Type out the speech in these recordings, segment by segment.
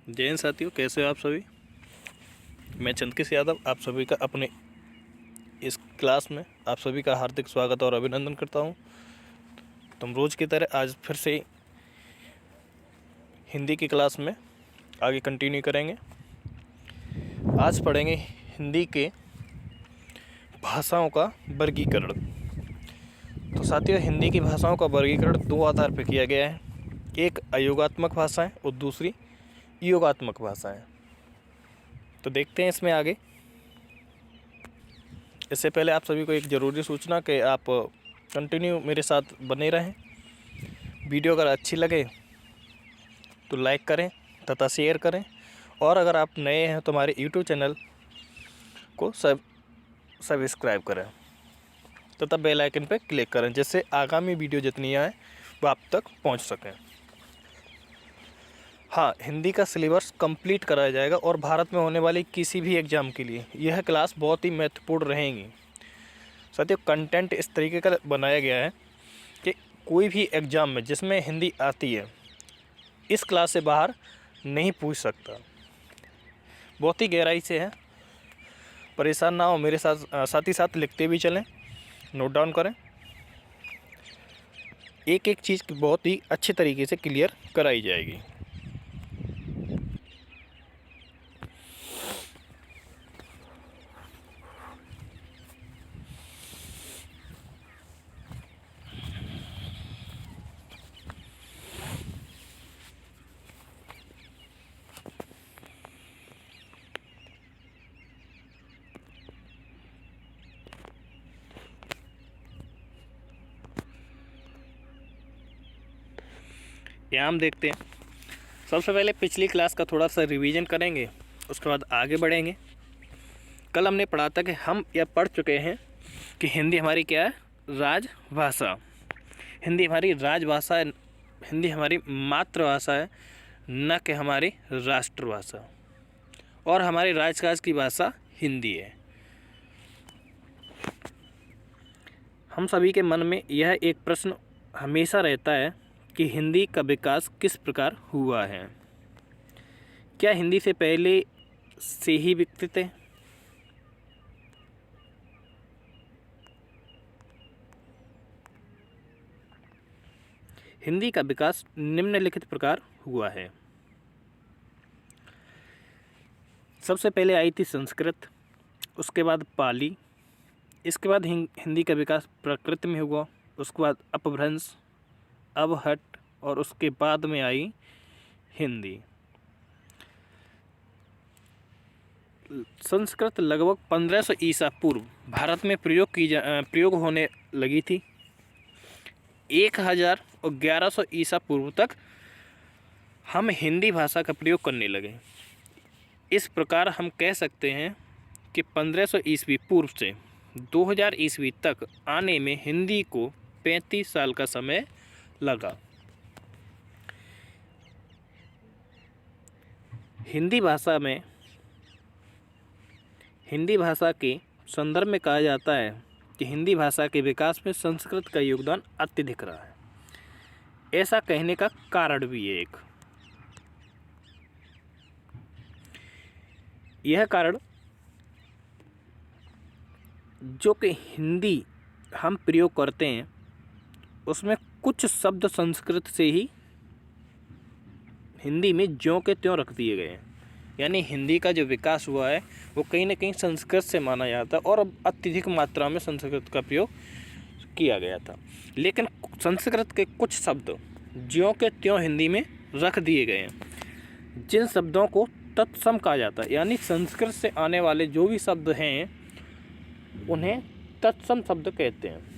जय हिंद साथियों, कैसे हो आप सभी। मैं चंदकिश यादव आप सभी का अपने इस क्लास में आप सभी का हार्दिक स्वागत और अभिनंदन करता हूं। तुम रोज़ की तरह आज फिर से हिंदी की क्लास में आगे कंटिन्यू करेंगे। आज पढ़ेंगे हिंदी के भाषाओं का वर्गीकरण। तो साथियों, हिंदी की भाषाओं का वर्गीकरण दो आधार पर किया गया है। एक अयोगात्मक भाषाएं और दूसरी योगात्मक भाषाएं। तो देखते हैं इसमें आगे। इससे पहले आप सभी को एक ज़रूरी सूचना कि आप कंटिन्यू मेरे साथ बने रहें। वीडियो अगर अच्छी लगे तो लाइक करें तथा शेयर करें, और अगर आप नए हैं तो हमारे यूट्यूब चैनल को सब्सक्राइब करें तथा बेल आइकन पर क्लिक करें, जिससे आगामी वीडियो जितनी आए वो आप तक पहुंच सकें। हाँ, हिंदी का सिलेबस कंप्लीट कराया जाएगा और भारत में होने वाली किसी भी एग्ज़ाम के लिए यह क्लास बहुत ही महत्वपूर्ण रहेगी। साथियों, कंटेंट इस तरीके का बनाया गया है कि कोई भी एग्ज़ाम में जिसमें हिंदी आती है इस क्लास से बाहर नहीं पूछ सकता। बहुत ही गहराई से है, परेशान ना हो, मेरे साथ ही साथ लिखते भी चलें, नोट डाउन करें। एक एक चीज़ बहुत ही अच्छे तरीके से क्लियर कराई जाएगी। यहाँ हम देखते हैं, सबसे पहले पिछली क्लास का थोड़ा सा रिवीजन करेंगे, उसके बाद आगे बढ़ेंगे। कल हमने पढ़ा था कि हम यह पढ़ चुके हैं कि हिंदी हमारी क्या है, राजभाषा। हिंदी हमारी राजभाषा है, हिंदी हमारी मातृभाषा है, न कि हमारी राष्ट्रभाषा, और हमारे राजकाज की भाषा हिंदी है। हम सभी के मन में यह एक प्रश्न हमेशा रहता है कि हिंदी का विकास किस प्रकार हुआ है। क्या हिंदी से पहले से ही विकसित है? हिंदी का विकास निम्नलिखित प्रकार हुआ है। सबसे पहले आई थी संस्कृत, उसके बाद पाली, इसके बाद हिंदी का विकास प्राकृत में हुआ, उसके बाद अपभ्रंश, अवहट, और उसके बाद में आई हिंदी। संस्कृत लगभग 1500 ईसा पूर्व भारत में प्रयोग होने लगी थी। 1000 और 1100 ईसा पूर्व तक हम हिंदी भाषा का प्रयोग करने लगे। इस प्रकार हम कह सकते हैं कि 1500 ईस्वी पूर्व से 2000 ईस्वी तक आने में हिंदी को 35 साल का समय लगा। हिंदी भाषा के संदर्भ में कहा जाता है कि हिंदी भाषा के विकास में संस्कृत का योगदान अत्यधिक रहा है। ऐसा कहने का कारण भी है एक। यह कारण जो कि हिंदी हम प्रयोग करते हैं उसमें कुछ शब्द संस्कृत से ही हिंदी में ज्यों के त्यों रख दिए गए हैं। यानी हिंदी का जो विकास हुआ है वो कहीं ना कहीं संस्कृत से माना जाता है और अत्यधिक मात्रा में संस्कृत का प्रयोग किया गया था। लेकिन संस्कृत के कुछ शब्द ज्यों के त्यों हिंदी में रख दिए गए हैं, जिन शब्दों को तत्सम कहा जाता है। यानी संस्कृत से आने वाले जो भी शब्द हैं उन्हें तत्सम शब्द कहते हैं,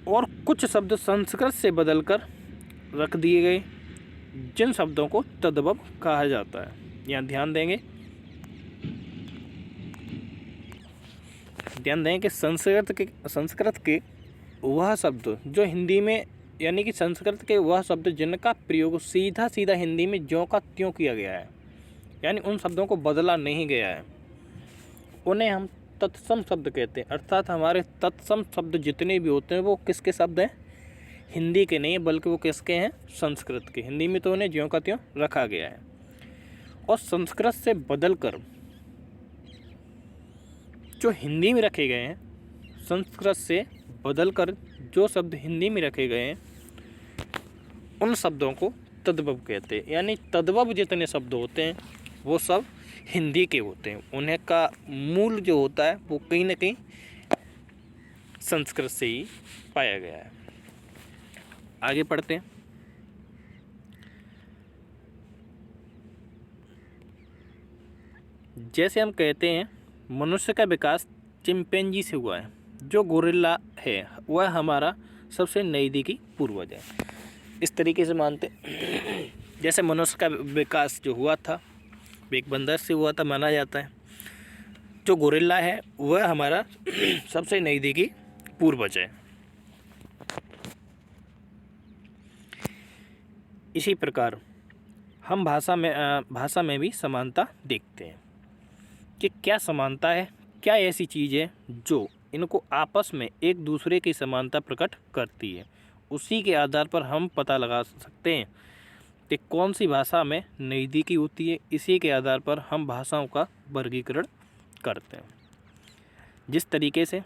और कुछ शब्द संस्कृत से बदलकर रख दिए गए जिन शब्दों को तद्भव कहा जाता है। यहाँ ध्यान दें कि संस्कृत के वह शब्द जो हिंदी में, यानी कि संस्कृत के वह शब्द जिनका प्रयोग सीधा हिंदी में ज्यों का त्यों किया गया है, यानी उन शब्दों को बदला नहीं गया है, उन्हें हम तत्सम शब्द कहते हैं। अर्थात हमारे तत्सम शब्द जितने भी होते हैं वो किसके शब्द हैं, हिंदी के नहीं है, बल्कि वो किसके हैं? संस्कृत के। हिंदी में तो उन्हें ज्यों का त्यों रखा गया है, और संस्कृत से बदलकर जो हिंदी में रखे गए हैं, संस्कृत से बदलकर जो शब्द हिंदी में रखे गए हैं, उन शब्दों को तद्भव कहते हैं। यानी तद्भव जितने शब्द होते हैं वो सब हिंदी के होते हैं, उन्हें का मूल जो होता है वो कहीं ना कहीं संस्कृत से ही पाया गया है। आगे पढ़ते हैं। जैसे हम कहते हैं मनुष्य का विकास चिंपैंजी से हुआ है, जो गोरिल्ला है वह हमारा सबसे नज़दीकी पूर्वज है। इस तरीके से मानते जैसे मनुष्य का विकास जो हुआ था एक बंदर से हुआ था माना जाता है, जो गोरिल्ला है वह हमारा सबसे नज़दीकी पूर्वज है। इसी प्रकार हम भाषा में भी समानता देखते हैं कि क्या समानता है, क्या ऐसी चीज़ है जो इनको आपस में एक दूसरे की समानता प्रकट करती है। उसी के आधार पर हम पता लगा सकते हैं कि कौन सी भाषा में नज़दीकी होती है। इसी के आधार पर हम भाषाओं का वर्गीकरण करते हैं। जिस तरीके से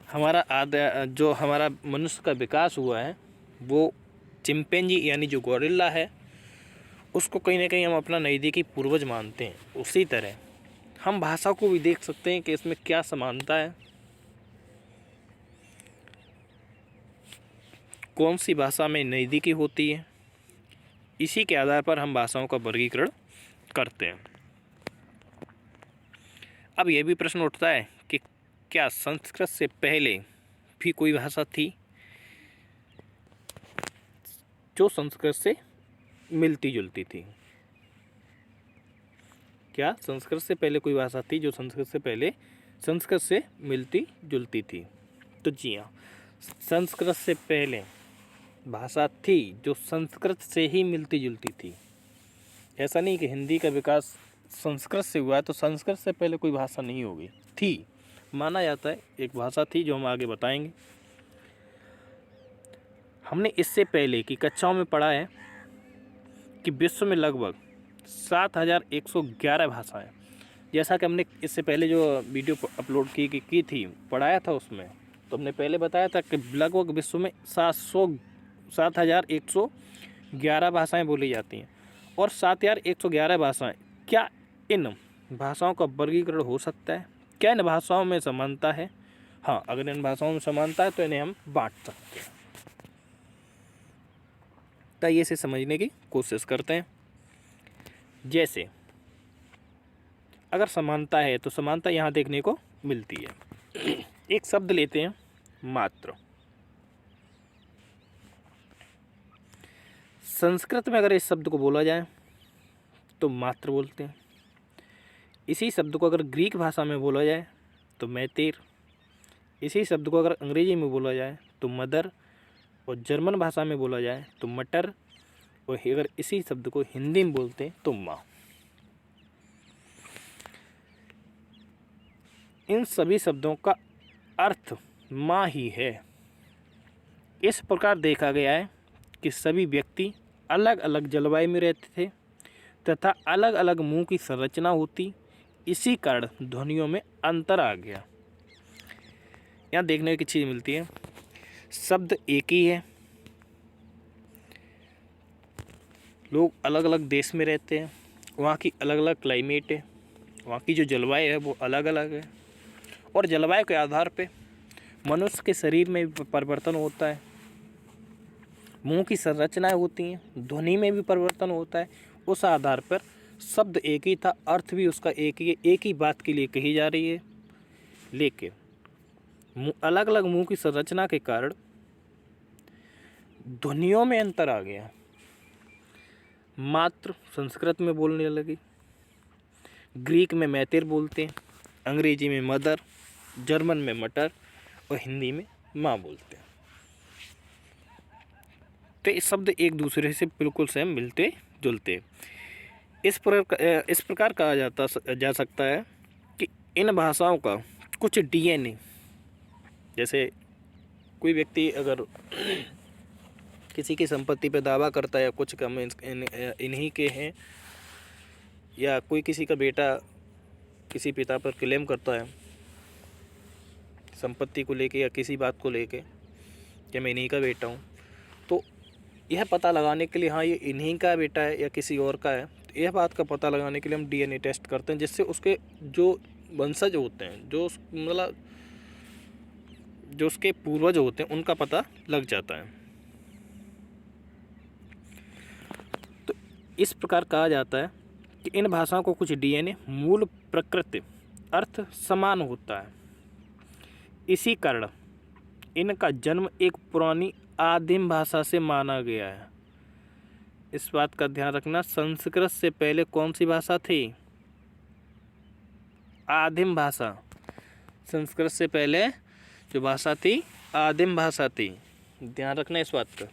हमारा मनुष्य का विकास हुआ है वो चिंपैंजी यानी जो गोरिल्ला है उसको कहीं ना कहीं हम अपना नज़दीकी पूर्वज मानते हैं। उसी तरह हम भाषा को भी देख सकते हैं कि इसमें क्या समानता है, कौन सी भाषा में नज़दीकी होती है। इसी के आधार पर हम भाषाओं का वर्गीकरण करते हैं। अब यह भी प्रश्न उठता है कि क्या संस्कृत से पहले भी कोई भाषा थी जो संस्कृत से मिलती जुलती थी? क्या संस्कृत से पहले कोई भाषा थी जो संस्कृत से मिलती जुलती थी? तो जी हाँ, संस्कृत से पहले भाषा थी जो संस्कृत से ही मिलती जुलती थी। ऐसा नहीं कि हिंदी का विकास संस्कृत से हुआ है तो संस्कृत से पहले कोई भाषा नहीं होगी, थी। माना जाता है एक भाषा थी जो हम आगे बताएंगे। हमने इससे पहले की कक्षाओं में पढ़ा है कि विश्व में लगभग 7111 भाषाएं। जैसा कि हमने इससे पहले जो वीडियो अपलोड की थी पढ़ाया था, उसमें तो हमने पहले बताया था कि लगभग विश्व में 7111 भाषाएं बोली जाती हैं। और 7111 भाषाएं, क्या इन भाषाओं का वर्गीकरण हो सकता है? क्या इन भाषाओं में समानता है? हाँ, अगर इन भाषाओं में समानता है तो इन्हें हम बांट सकते हैं। तो ये से समझने की कोशिश करते हैं। जैसे अगर समानता है तो समानता यहाँ देखने को मिलती है। एक शब्द लेते हैं मात्र। संस्कृत में अगर इस शब्द को बोला जाए तो मात्र बोलते हैं। इसी शब्द को अगर ग्रीक भाषा में बोला जाए तो मैतेर। इसी शब्द को अगर अंग्रेजी में बोला जाए तो मदर, और जर्मन भाषा में बोला जाए तो मटर, और अगर इसी शब्द को हिंदी में बोलते हैं तो माँ। इन सभी शब्दों का अर्थ माँ ही है। इस प्रकार देखा गया है कि सभी व्यक्ति अलग अलग जलवायु में रहते थे तथा अलग अलग मुंह की संरचना होती। इसी कारण ध्वनियों में अंतर आ गया। यहाँ देखने की चीज़ मिलती है, शब्द एक ही है, लोग अलग अलग देश में रहते हैं, वहाँ की अलग अलग क्लाइमेट है, वहाँ की जो जलवायु है वो अलग अलग है, और जलवायु के आधार पे मनुष्य के शरीर में भी परिवर्तन होता है, मुंह की संरचनाएं होती हैं, ध्वनि में भी परिवर्तन होता है। उस आधार पर शब्द एक ही था, अर्थ भी उसका एक ही बात के लिए कही जा रही है, लेकिन अलग अलग मुंह की संरचना के कारण ध्वनियों में अंतर आ गया। मात्र संस्कृत में बोलने लगी, ग्रीक में मैतेर बोलते हैं, अंग्रेजी में मदर, जर्मन में मटर, और हिंदी में माँ बोलते हैं। तो ये शब्द एक दूसरे से बिल्कुल सेम मिलते जुलते। इस प्रकार कहा जा सकता है कि इन भाषाओं का कुछ डीएनए, जैसे कोई व्यक्ति अगर किसी की संपत्ति पे दावा करता है या कुछ कम इन्हीं के हैं, या कोई किसी का बेटा किसी पिता पर क्लेम करता है संपत्ति को लेके या किसी बात को लेके कि मैं इन्हीं का बेटा हूँ, तो यह पता लगाने के लिए हाँ ये इन्हीं का बेटा है या किसी और का है, तो यह बात का पता लगाने के लिए हम डीएनए टेस्ट करते हैं, जिससे उसके जो वंशज होते हैं, जो मतलब जो उसके पूर्वज होते हैं, उनका पता लग जाता है। तो इस प्रकार कहा जाता है कि इन भाषाओं को कुछ डीएनए मूल प्रकृति अर्थ समान होता है, इसी कारण इनका जन्म एक पुरानी आदिम भाषा से माना गया है। इस बात का ध्यान रखना, संस्कृत से पहले कौन सी भाषा थी? आदिम भाषा। संस्कृत से पहले जो भाषा थी आदिम भाषा थी, ध्यान रखना इस बात का।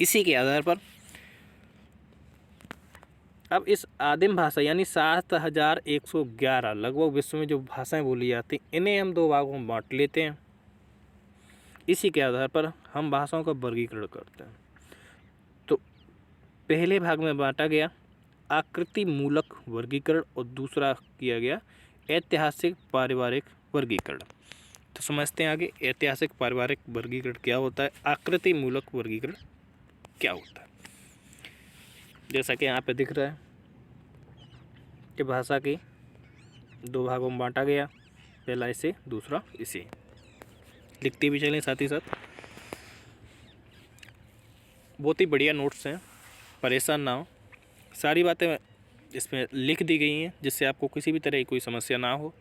इसी के आधार पर अब इस आदिम भाषा यानी 7111 लगभग विश्व में जो भाषाएं बोली जाती, इन्हें हम दो भागों में बांट लेते हैं। इसी के आधार पर हम भाषाओं का वर्गीकरण करते हैं। तो पहले भाग में बांटा गया आकृति मूलक वर्गीकरण और दूसरा किया गया ऐतिहासिक पारिवारिक वर्गीकरण। तो समझते हैं आगे ऐतिहासिक पारिवारिक वर्गीकरण क्या होता है, आकृति मूलक वर्गीकरण क्या होता है। जैसा कि यहाँ पे दिख रहा है कि भाषा के दो भागों में बांटा गया, पहला इसे दूसरा इसे। लिखते भी चलें साथ ही साथ। बहुत ही बढ़िया नोट्स हैं, परेशान ना हो। सारी बातें इसमें लिख दी गई हैं जिससे आपको किसी भी तरह की कोई समस्या ना हो।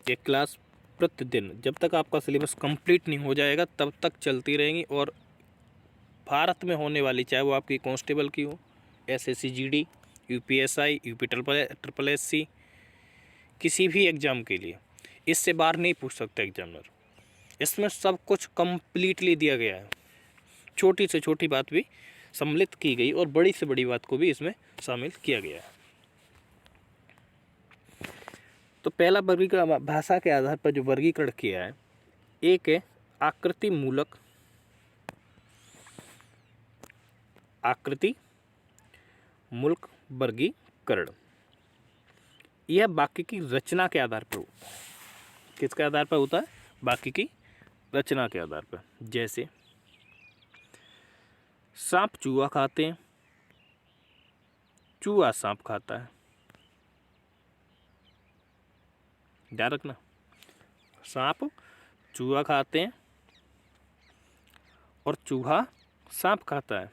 ये क्लास प्रतिदिन जब तक आपका सिलेबस कंप्लीट नहीं हो जाएगा तब तक चलती रहेंगी, और भारत में होने वाली, चाहे वो आपकी कांस्टेबल की हो, SSC GD, UPSI, UP triple SC, किसी भी एग्ज़ाम के लिए इससे बाहर नहीं पूछ सकते एग्जामिनर। इसमें सब कुछ कंप्लीटली दिया गया है, छोटी से छोटी बात भी सम्मिलित की गई और बड़ी से बड़ी बात को भी इसमें शामिल किया गया है। तो पहला वर्गीकरण भाषा के आधार पर जो वर्गीकरण किया है, एक है आकृति मूलक वर्गीकरण। यह वाक्य की रचना के आधार पर होता है। किसके आधार पर होता है? वाक्य की रचना के आधार पर। जैसे सांप चूहा खाते हैं, चूहा सांप खाता है। ध्यान रखना, सांप चूहा खाते हैं और चूहा सांप खाता है।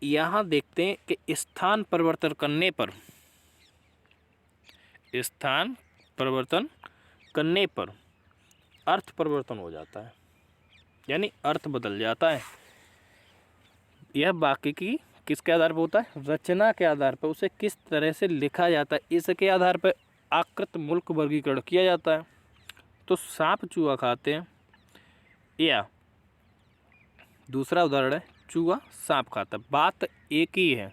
यहाँ देखते हैं कि स्थान परिवर्तन करने पर अर्थ परिवर्तन हो जाता है, यानी अर्थ बदल जाता है। यह वाक्य की किसके आधार पर होता है? रचना के आधार पर। उसे किस तरह से लिखा जाता है, इसके आधार पर आकृति मूलक वर्गीकरण किया जाता है। तो सांप चूहा खाते हैं, या दूसरा उदाहरण है चूहा सांप खाता है। बात एक ही है,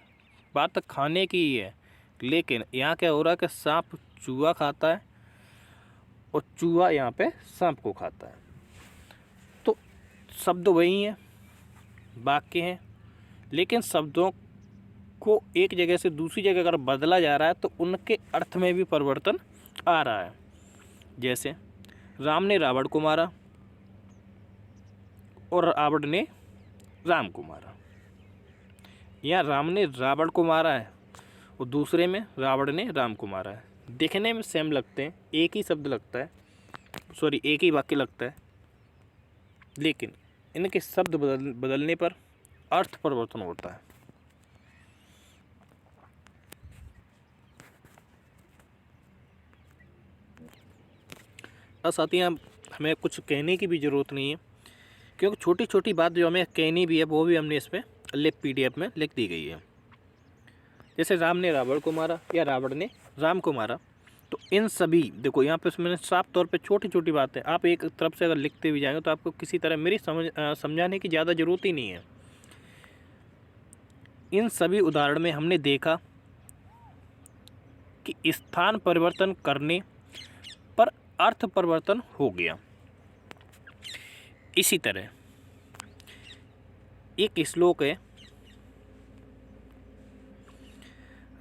बात खाने की ही है, लेकिन यहाँ क्या हो रहा है कि सांप चूहा खाता है और चूहा यहाँ पे सांप को खाता है। तो शब्द वही हैं, वाक्य हैं, लेकिन शब्दों को एक जगह से दूसरी जगह अगर बदला जा रहा है तो उनके अर्थ में भी परिवर्तन आ रहा है। जैसे राम ने रावण को मारा और रावण ने राम को मारा। यहाँ राम ने रावण को मारा है और दूसरे में रावण ने राम को मारा है। देखने में सेम लगते हैं, एक ही शब्द लगता है, सॉरी एक ही वाक्य लगता है, लेकिन इनके शब्द बदलने पर अर्थ परिवर्तन होता है। साथ ही हमें कुछ कहने की भी ज़रूरत नहीं है, क्योंकि छोटी छोटी बात जो हमें कहनी भी है वो भी हमने इसमें PDF में लिख दी गई है। जैसे राम ने रावण को मारा या रावण ने राम को मारा, तो इन सभी देखो यहाँ पे मैंने साफ तौर पे छोटी छोटी बातें आप एक तरफ से अगर लिखते भी जाएंगे तो आपको किसी तरह मेरी समझाने की ज़्यादा ज़रूरत ही नहीं है। इन सभी उदाहरण में हमने देखा कि स्थान परिवर्तन करने पर अर्थ परिवर्तन हो गया। इसी तरह एक श्लोक है,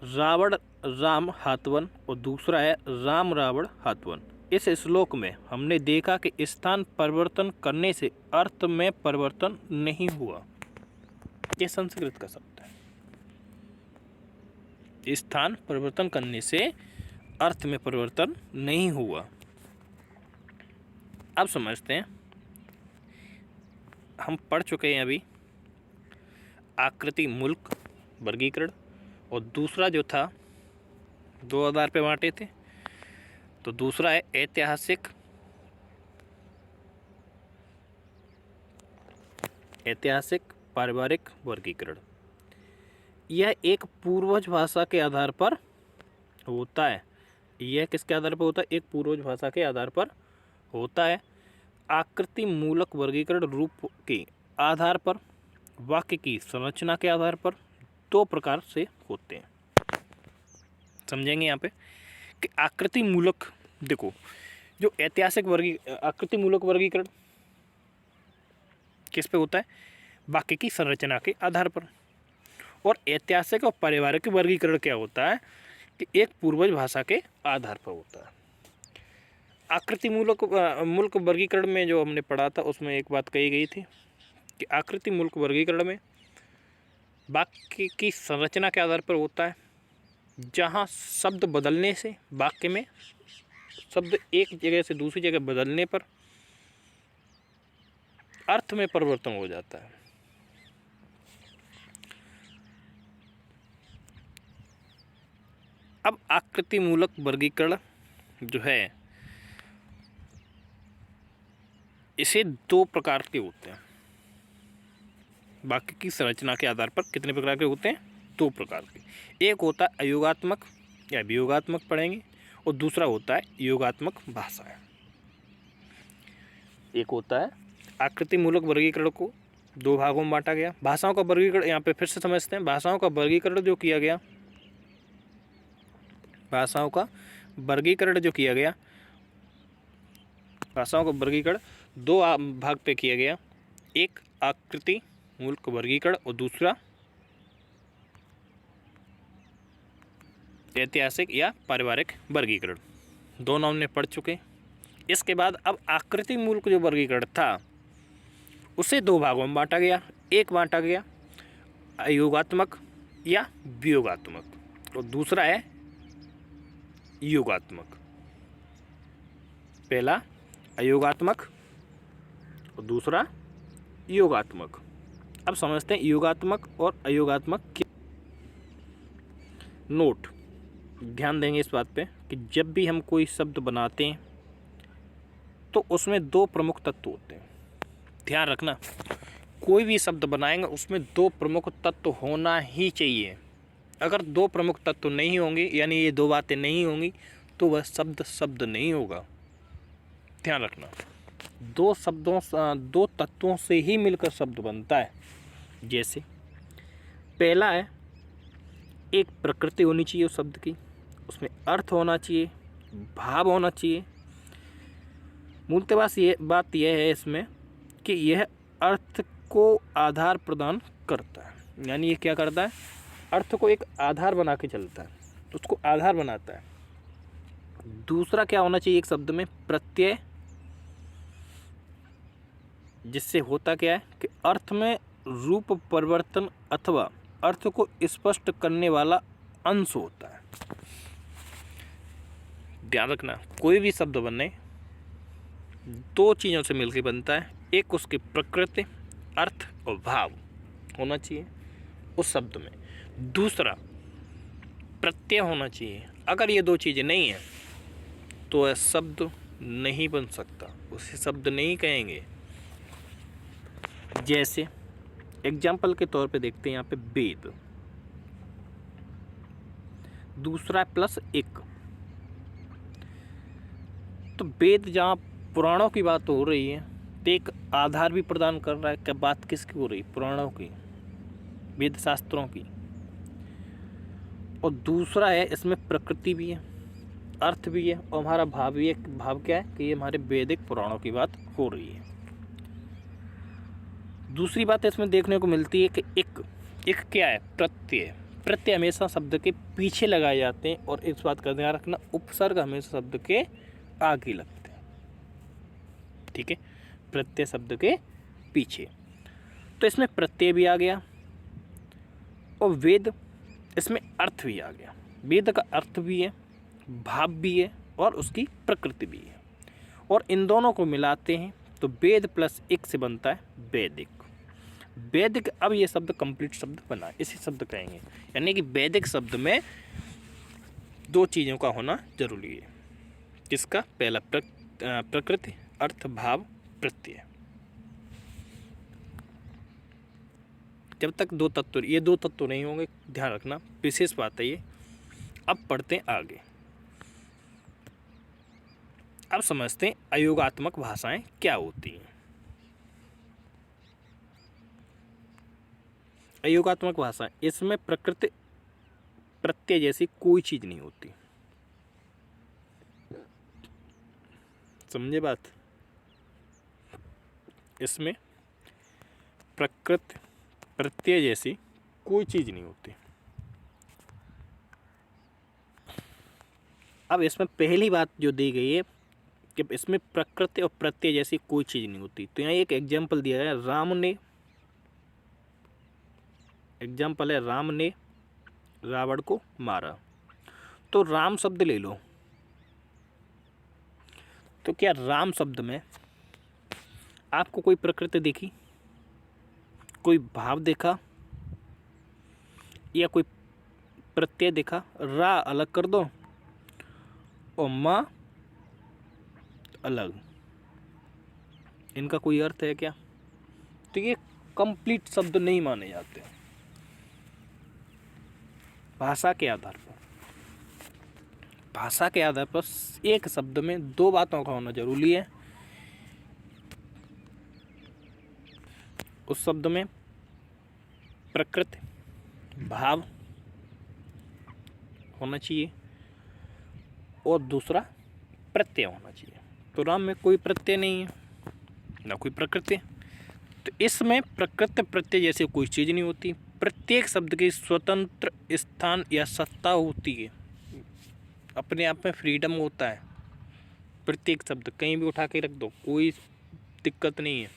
रावण राम हातवन, और दूसरा है राम रावण हातवन। इस श्लोक में हमने देखा कि स्थान परिवर्तन करने से अर्थ में परिवर्तन नहीं हुआ। ये संस्कृत का शब्द है। स्थान परिवर्तन करने से अर्थ में परिवर्तन नहीं हुआ। अब समझते हैं, हम पढ़ चुके हैं अभी आकृति मूलक वर्गीकरण, और दूसरा जो था दो आधार पे बांटे थे, तो दूसरा है ऐतिहासिक पारिवारिक वर्गीकरण। यह एक पूर्वज भाषा के आधार पर होता है। यह किसके आधार पर होता है? एक पूर्वज भाषा के आधार पर होता है। आकृति मूलक वर्गीकरण रूप के आधार पर, वाक्य की संरचना के आधार पर दो प्रकार से होते हैं। समझेंगे यहाँ पे कि आकृति मूलक, देखो जो आकृति मूलक वर्गीकरण किस पे होता है? वाक्य की संरचना के आधार पर। और ऐतिहासिक और पारिवारिक वर्गीकरण क्या होता है कि एक पूर्वज भाषा के आधार पर होता है। आकृति मूलक वर्गीकरण में जो हमने पढ़ा था उसमें एक बात कही गई थी कि आकृति मूलक वर्गीकरण में वाक्य की संरचना के आधार पर होता है, जहाँ शब्द बदलने से वाक्य में शब्द एक जगह से दूसरी जगह बदलने पर अर्थ में परिवर्तन हो जाता है। अब आकृति मूलक वर्गीकरण जो है इसे दो प्रकार के होते हैं। वाक्य की संरचना के आधार पर कितने प्रकार के होते हैं? दो प्रकार के। एक होता है अयोगात्मक या वियोगात्मक पढ़ेंगे, और दूसरा होता है योगात्मक भाषाएं। एक होता है आकृति मूलक वर्गीकरण को दो भागों में बांटा गया। भाषाओं का वर्गीकरण यहाँ पे फिर से समझते हैं। भाषाओं का वर्गीकरण जो किया गया, भाषाओं का वर्गीकरण दो भाग पे किया गया। एक आकृति मूलक वर्गीकरण और दूसरा ऐतिहासिक या पारिवारिक वर्गीकरण। दोनों हमने पढ़ चुके। इसके बाद अब आकृति मूलक जो वर्गीकरण था उसे दो भागों में बांटा गया। एक बांटा गया अयोगात्मक या वियोगात्मक, और दूसरा है योगात्मक। पहला अयोगात्मक और दूसरा योगात्मक। अब समझते हैं योगात्मक और अयोगात्मक क्या। नोट, ध्यान देंगे इस बात पे कि जब भी हम कोई शब्द बनाते हैं तो उसमें दो प्रमुख तत्व होते हैं। ध्यान रखना, कोई भी शब्द बनाएंगे उसमें दो प्रमुख तत्व होना ही चाहिए। अगर दो प्रमुख तत्व नहीं होंगे, यानी ये दो बातें नहीं होंगी, तो वह शब्द नहीं होगा। ध्यान रखना, दो तत्वों से ही मिलकर शब्द बनता है। जैसे पहला है, एक प्रकृति होनी चाहिए उस शब्द की, उसमें अर्थ होना चाहिए, भाव होना चाहिए। मूलतः बात यह है इसमें कि यह अर्थ को आधार प्रदान करता है। यानी ये क्या करता है? अर्थ को एक आधार बना के चलता है, उसको आधार बनाता है। दूसरा क्या होना चाहिए एक शब्द में? प्रत्यय, जिससे होता क्या है कि अर्थ में रूप परिवर्तन अथवा अर्थ को स्पष्ट करने वाला अंश होता है। ध्यान रखना, कोई भी शब्द बनने दो चीज़ों से मिलकर बनता है। एक उसकी प्रकृति, अर्थ और भाव होना चाहिए उस शब्द में। दूसरा प्रत्यय होना चाहिए। अगर ये दो चीज़ें नहीं हैं तो यह शब्द नहीं बन सकता, उसे शब्द नहीं कहेंगे। जैसे एग्जाम्पल के तौर पे देखते हैं यहाँ पे वेद, दूसरा प्लस एक, तो वेद जहाँ पुराणों की बात हो रही है तो एक आधार भी प्रदान कर रहा है कि बात किसकी हो रही, पुराणों की, वेद शास्त्रों की। और दूसरा है इसमें प्रकृति भी है, अर्थ भी है और हमारा भाव भी है। भाव क्या है कि ये हमारे वैदिक पुराणों की बात हो रही है। दूसरी बात इसमें देखने को मिलती है कि एक क्या है, प्रत्यय। प्रत्यय हमेशा शब्द के पीछे लगाए जाते हैं और इस बात का ध्यान रखना, उपसर्ग हमेशा शब्द के आगे लगते हैं। ठीक है, प्रत्यय शब्द के पीछे। तो इसमें प्रत्यय भी आ गया और वेद, इसमें अर्थ भी आ गया। वेद का अर्थ भी है, भाव भी है और उसकी प्रकृति भी है। और इन दोनों को मिलाते हैं तो वेद प्लस एक से बनता है वैदिक। वैदिक, अब ये शब्द कंप्लीट शब्द बना, इसी शब्द कहेंगे। यानी कि वैदिक शब्द में दो चीज़ों का होना जरूरी है। किसका? पहला प्रकृति, अर्थ, भाव, प्रत्यय। जब तक दो तत्व, ये दो तत्व नहीं होंगे, ध्यान रखना, विशेष बात है ये। अब पढ़ते हैं आगे। अब समझते हैं अयोगात्मक भाषाएं क्या होती हैं। अयोगात्मक भाषा, इसमें प्रकृति प्रत्यय जैसी कोई चीज नहीं होती। समझे बात? इसमें प्रकृति प्रत्यय जैसी कोई चीज नहीं होती। अब इसमें पहली बात जो दी गई है कि इसमें प्रकृति और प्रत्यय जैसी कोई चीज नहीं होती। तो यहाँ एक एग्जाम्पल दिया है, एग्जाम्पल है राम ने रावण को मारा। तो राम शब्द ले लो, तो क्या राम शब्द में आपको कोई प्रकृति दिखी, कोई भाव देखा या कोई प्रत्यय देखा? रा अलग कर दो और माँ अलग, इनका कोई अर्थ है क्या? तो ये कंप्लीट शब्द नहीं माने जाते भाषा के आधार पर। भाषा के आधार पर एक शब्द में दो बातों का होना जरूरी है। उस शब्द में प्रकृति, भाव होना चाहिए और दूसरा प्रत्यय होना चाहिए। तो राम में कोई प्रत्यय नहीं है, ना कोई प्रकृति। तो इसमें प्रकृति प्रत्यय जैसे कोई चीज़ नहीं होती। प्रत्येक शब्द की स्वतंत्र स्थान या सत्ता होती है, अपने आप में फ्रीडम होता है। प्रत्येक शब्द कहीं भी उठा के रख दो, कोई दिक्कत नहीं है।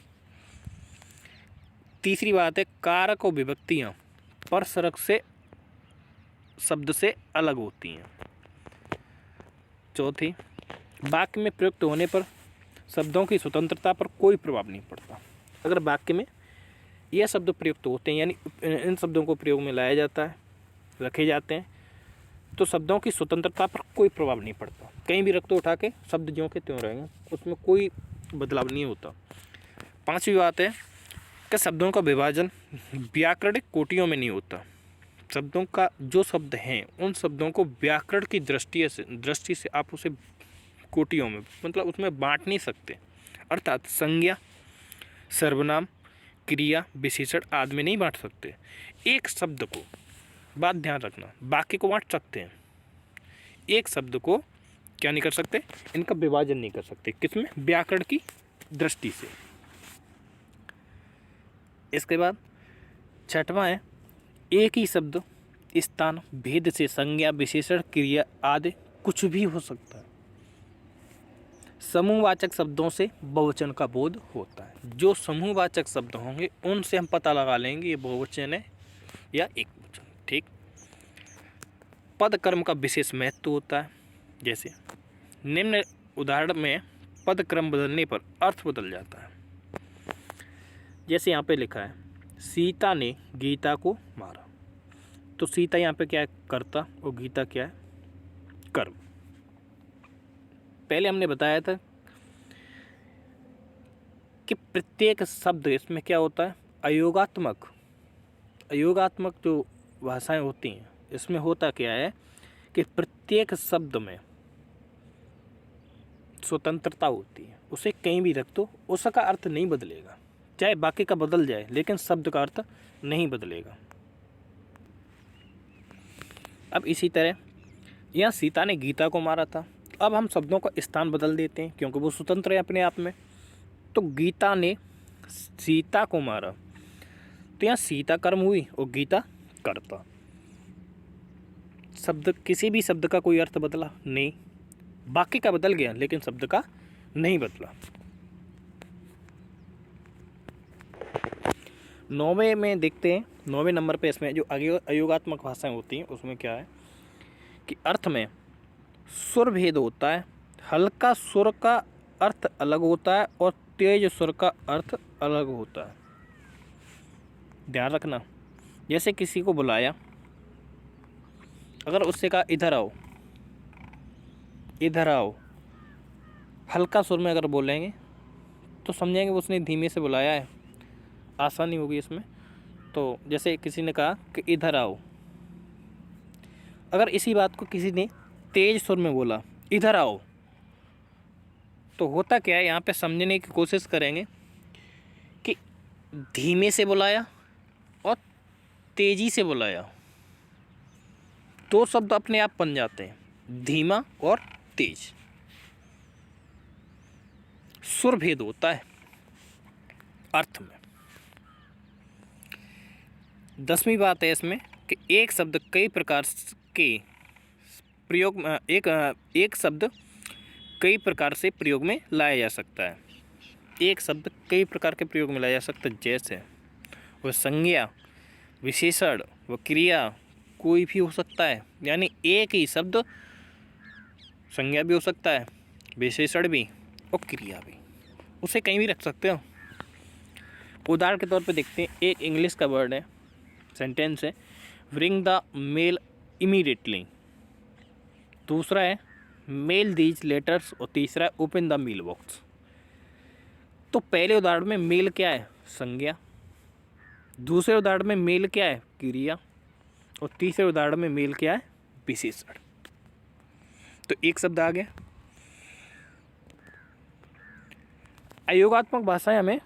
तीसरी बात है, कारक और विभक्तियाँ परसरक से शब्द से अलग होती हैं। चौथी, वाक्य में प्रयुक्त होने पर शब्दों की स्वतंत्रता पर कोई प्रभाव नहीं पड़ता। अगर वाक्य में यह शब्द प्रयुक्त होते हैं, यानी इन शब्दों को प्रयोग में लाया जाता है, रखे जाते हैं, तो शब्दों की स्वतंत्रता पर कोई प्रभाव नहीं पड़ता। कहीं भी रख दो उठा के, शब्द ज्यों के त्यों रहेंगे, उसमें कोई बदलाव नहीं होता। पांचवी बात है कि शब्दों का विभाजन व्याकरणिक कोटियों में नहीं होता। शब्दों का जो शब्द हैं, उन शब्दों को व्याकरण की दृष्टि से आप उसे कोटियों में, मतलब उसमें बांट नहीं सकते। अर्थात संज्ञा, सर्वनाम, क्रिया, विशेषण आदि में नहीं बांट सकते। एक शब्द को, बात ध्यान रखना, वाक्य को बांट सकते हैं, एक शब्द को क्या नहीं कर सकते, इनका विभाजन नहीं कर सकते। किसमें? व्याकरण की दृष्टि से। इसके बाद छठवां है, एक ही शब्द स्थान भेद से संज्ञा, विशेषण, क्रिया आदि कुछ भी हो सकता है। समूहवाचक शब्दों से बहुवचन का बोध होता है। जो समूहवाचक शब्द होंगे उनसे हम पता लगा लेंगे ये बहुवचन है या एकवचन। ठीक। पद कर्म का विशेष महत्व होता है। जैसे निम्न उदाहरण में पद क्रम बदलने पर अर्थ बदल जाता है। जैसे यहाँ पे लिखा है, सीता ने गीता को मारा। तो सीता यहाँ पे क्या है? कर्ता, और गीता क्या है? कर्म। पहले हमने बताया था कि प्रत्येक शब्द इसमें क्या होता है? अयोगात्मक जो भाषाएं होती हैं, इसमें होता क्या है कि प्रत्येक शब्द में स्वतंत्रता होती है, उसे कहीं भी रख दो उसका अर्थ नहीं बदलेगा, चाहे बाकी का बदल जाए लेकिन शब्द का अर्थ नहीं बदलेगा। अब इसी तरह यहाँ सीता ने गीता को मारा था, अब हम शब्दों का स्थान बदल देते हैं क्योंकि वो स्वतंत्र है अपने आप में। तो गीता ने सीता को मारा, तो यहाँ सीता कर्म हुई और गीता कर्ता। शब्द, किसी भी शब्द का कोई अर्थ बदला नहीं, बाकी का बदल गया लेकिन शब्द का नहीं बदला। 9वें में देखते हैं, 9वें नंबर पे इसमें जो अयोगात्मक भाषाएं होती हैं उसमें क्या है कि अर्थ में सुर भेद होता है, हल्का सुर का अर्थ अलग होता है और तेज सुर का अर्थ अलग होता है। ध्यान रखना, जैसे किसी को बुलाया, अगर उससे कहा इधर आओ, इधर आओ, हल्का सुर में अगर बोलेंगे तो समझेंगे उसने धीमे से बुलाया है, आसानी होगी इसमें। तो जैसे किसी ने कहा कि इधर आओ, अगर इसी बात को किसी ने तेज सुर में बोला इधर आओ, तो होता क्या है, यहाँ पे समझने की कोशिश करेंगे कि धीमे से बुलाया और तेजी से बुलाया, दो शब्द अपने आप बन जाते हैं, धीमा और तेज। सुर भेद होता है अर्थ में। 10वीं बात है इसमें कि एक शब्द कई प्रकार के प्रयोग एक शब्द कई प्रकार से प्रयोग में लाया जा सकता है। एक शब्द कई प्रकार के प्रयोग में लाया जा सकता है, जैसे वह संज्ञा, विशेषण व क्रिया कोई भी हो सकता है। यानी एक ही शब्द संज्ञा भी हो सकता है, विशेषण भी और क्रिया भी, उसे कहीं भी रख सकते हो। उदाहरण के तौर पे देखते हैं, एक इंग्लिश का वर्ड है, सेंटेंस है, ब्रिंग द मेल इमीडिएटली। दूसरा है मेल दीज लेटर्स और तीसरा है ओपन द मेल बॉक्स। तो पहले उदाहरण में मेल क्या है, संज्ञा, दूसरे उदाहरण में मेल क्या है, क्रिया, और तीसरे उदाहरण में मेल क्या है, विशेषण। तो एक शब्द आ गया। अयोगात्मक भाषाएं हमें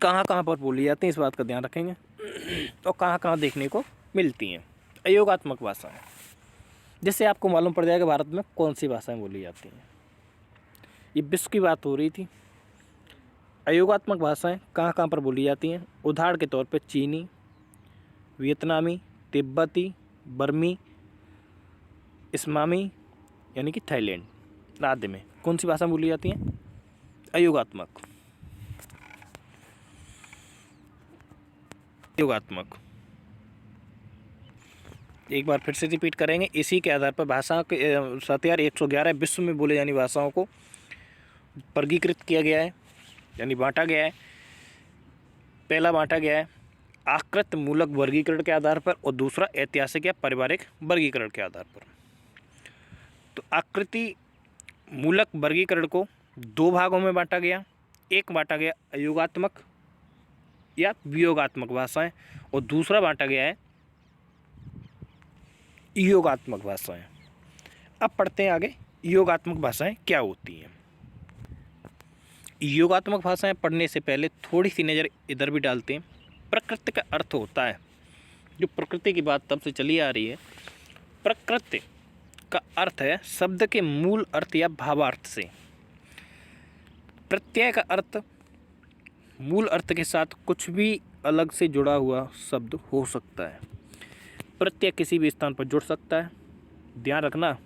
कहाँ कहाँ पर बोली जाती हैं इस बात का ध्यान रखेंगे, और कहाँ कहाँ देखने को मिलती हैं अयोगात्मक भाषाएं, जिससे आपको मालूम पड़ जाएगा भारत में कौन सी भाषाएं बोली जाती हैं। ये विश्व की बात हो रही थी, अयोगात्मक भाषाएं कहाँ कहाँ पर बोली जाती हैं। उदाहरण के तौर पे चीनी, वियतनामी, तिब्बती, बर्मी, इस्मामी यानी कि थाईलैंड आदि में कौन सी भाषा बोली जाती हैं, अयोगात्मक। अयोगात्मक एक बार फिर से रिपीट करेंगे, इसी के आधार पर भाषा के 7111 विश्व में बोले जाने वाली भाषाओं को वर्गीकृत किया गया है, यानी बांटा गया है। पहला बांटा गया है आकृत मूलक वर्गीकरण के आधार पर और दूसरा ऐतिहासिक या पारिवारिक वर्गीकरण के आधार पर। तो आकृति मूलक वर्गीकरण को दो भागों में बांटा गया, एक बांटा गया अयोगात्मक या वियोगात्मक भाषाएं और दूसरा बांटा गया है योगात्मक भाषाएं। अब पढ़ते हैं आगे योगात्मक भाषाएं क्या होती हैं। योगात्मक भाषाएं पढ़ने से पहले थोड़ी सी नज़र इधर भी डालते हैं। प्रकृति का अर्थ होता है, जो प्रकृति की बात तब से चली आ रही है, प्रकृति का अर्थ है शब्द के मूल अर्थ या भावार्थ से। प्रत्यय का अर्थ मूल अर्थ के साथ कुछ भी अलग से जुड़ा हुआ शब्द हो सकता है। प्रत्यय किसी भी स्थान पर जुड़ सकता है। ध्यान रखना,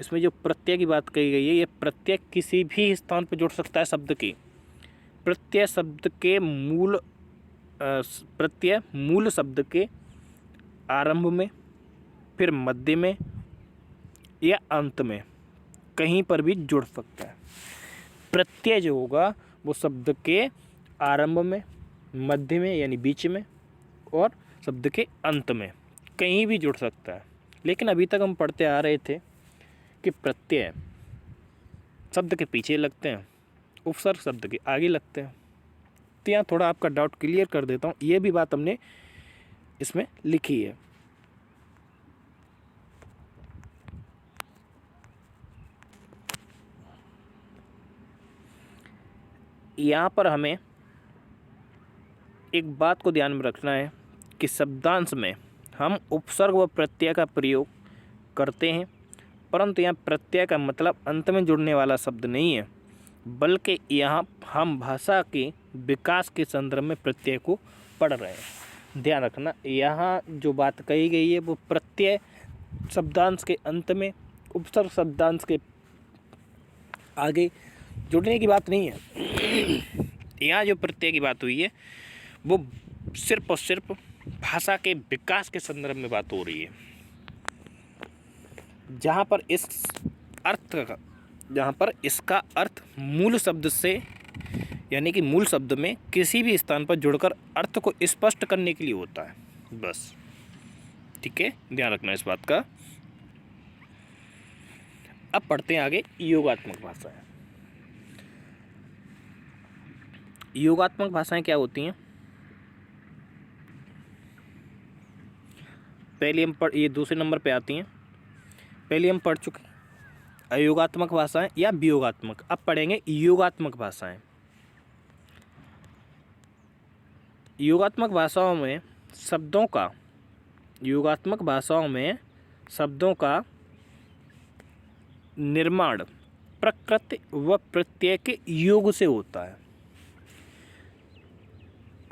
इसमें जो प्रत्यय की बात कही गई है, ये प्रत्यय किसी भी स्थान पर जुड़ सकता है शब्द की। प्रत्यय शब्द के प्रत्यय मूल शब्द के आरंभ में, फिर मध्य में या अंत में कहीं पर भी जुड़ सकता है। प्रत्यय जो होगा वो शब्द के आरंभ में, मध्य में यानी बीच में और शब्द के अंत में कहीं भी जुड़ सकता है। लेकिन अभी तक हम पढ़ते आ रहे थे कि प्रत्यय शब्द के पीछे लगते हैं, उपसर्ग शब्द के आगे लगते हैं। तो यहाँ थोड़ा आपका डाउट क्लियर कर देता हूँ, ये भी बात हमने इसमें लिखी है। यहाँ पर हमें एक बात को ध्यान में रखना है कि शब्दांश में हम उपसर्ग व प्रत्यय का प्रयोग करते हैं, परंतु यहाँ प्रत्यय का मतलब अंत में जुड़ने वाला शब्द नहीं है, बल्कि यहाँ हम भाषा के विकास के संदर्भ में प्रत्यय को पढ़ रहे हैं। ध्यान रखना, यहाँ जो बात कही गई है वो प्रत्यय शब्दांश के अंत में उपसर्ग शब्दांश के आगे जुड़ने की बात नहीं है। यहाँ जो प्रत्यय की बात हुई है वो सिर्फ और सिर्फ भाषा के विकास के संदर्भ में बात हो रही है, जहाँ पर इसका अर्थ मूल शब्द से, यानी कि मूल शब्द में किसी भी स्थान पर जुड़कर अर्थ को स्पष्ट करने के लिए होता है, बस। ठीक है, ध्यान रखना इस बात का। अब पढ़ते हैं आगे योगात्मक भाषाएं। योगात्मक भाषाएं क्या होती हैं? पहले ये दूसरे नंबर पे आती हैं। पहले हम पढ़ चुके अयोगात्मक भाषाएं या वियोगात्मक। अब पढ़ेंगे योगात्मक भाषाएं। योगात्मक भाषाओं में शब्दों का निर्माण प्रकृति व प्रत्यय के योग से होता है।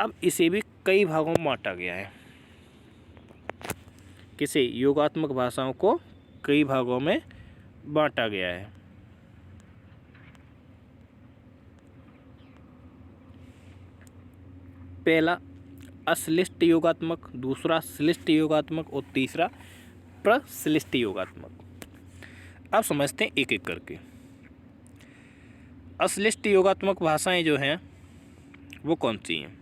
अब इसे भी कई भागों में बांटा गया है। किसे? योगात्मक भाषाओं को कई भागों में बांटा गया है। पहला अश्लिष्ट योगात्मक, दूसरा श्लिष्ट योगात्मक और तीसरा प्रश्लिष्ट योगात्मक। अब समझते हैं एक एक करके। अश्लिष्ट योगात्मक भाषाएं जो हैं वो कौन सी हैं?